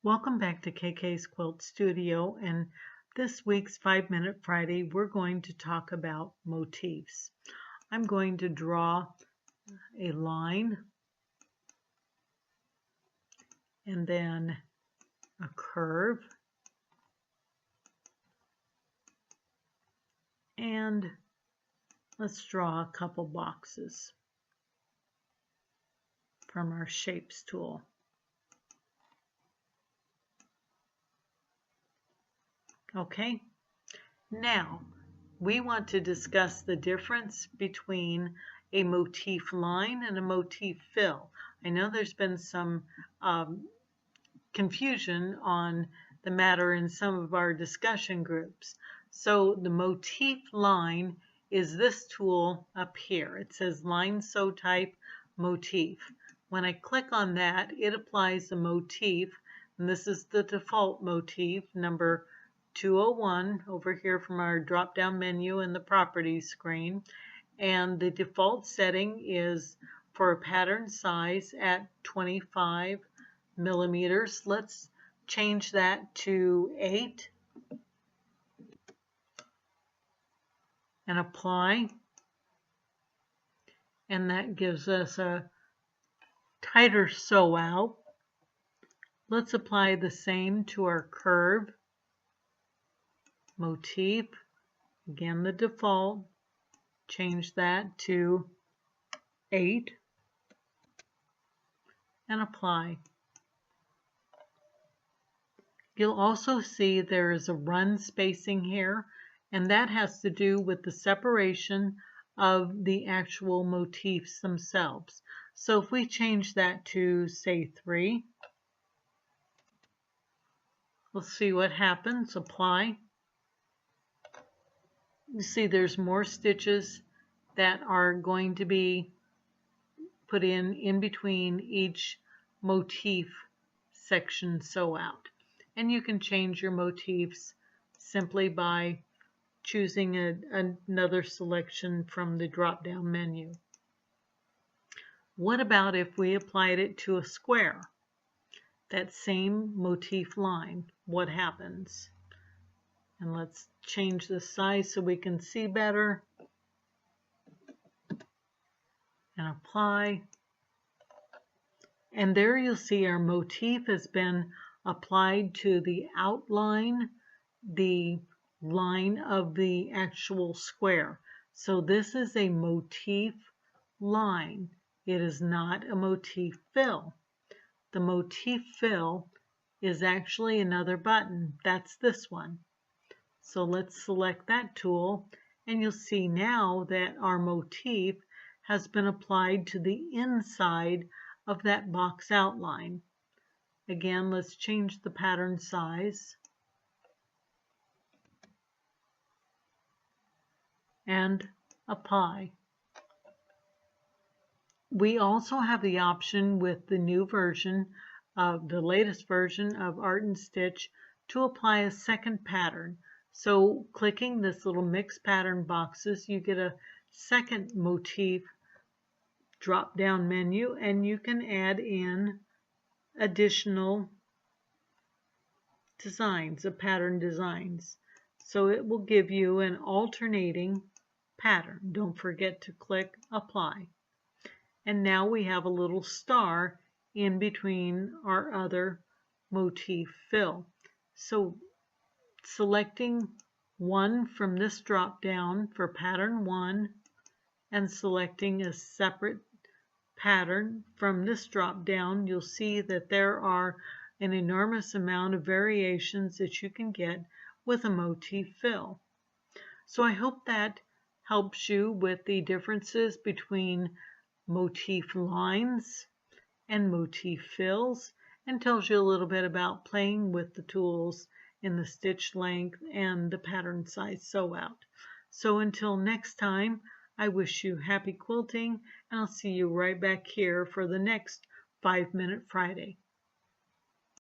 Welcome back to KK's Quilt Studio, and this week's 5-Minute Friday we're going to talk about motifs. I'm going to draw a line and then a curve and let's draw a couple boxes from our Shapes tool. Okay, now we want to discuss the difference between a motif line and a motif fill. I know there's been some confusion on the matter in some of our discussion groups. So the motif line is this tool up here. It says Line Sew Type Motif. When I click on that, it applies the motif, and this is the default motif, number 201 over here from our drop-down menu in the properties screen, and the default setting is for a pattern size at 25 millimeters. Let's change that to 8 and apply, and that gives us a tighter sew out. Let's apply the same to our curve motif, again the default, change that to 8 and apply. You'll also see there is a run spacing here, and that has to do with the separation of the actual motifs themselves. So if we change that to, say, 3, we'll see what happens. Apply. You see there's more stitches that are going to be put in between each motif section sew out. And you can change your motifs simply by choosing another selection from the drop-down menu. What about if we applied it to a square? That same motif line, what happens? And let's change the size so we can see better. And apply. And there you'll see our motif has been applied to the outline, the line of the actual square. So this is a motif line. It is not a motif fill. The motif fill is actually another button. That's this one. So let's select that tool, and you'll see now that our motif has been applied to the inside of that box outline. Again, let's change the pattern size and apply. We also have the option with the new version of the latest version of Art and Stitch to apply a second pattern. So clicking this little mix pattern boxes, you get a second motif drop down menu, and you can add in additional designs, pattern designs. So it will give you an alternating pattern. Don't forget to click apply. And now we have a little star in between our other motif fill. So selecting one from this drop down for pattern 1 and selecting a separate pattern from this drop down, you'll see that there are an enormous amount of variations that you can get with a motif fill. So I hope that helps you with the differences between motif lines and motif fills, and tells you a little bit about playing with the tools in the stitch length and the pattern size sew out. So until next time, I wish you happy quilting, and I'll see you right back here for the next 5-Minute Friday.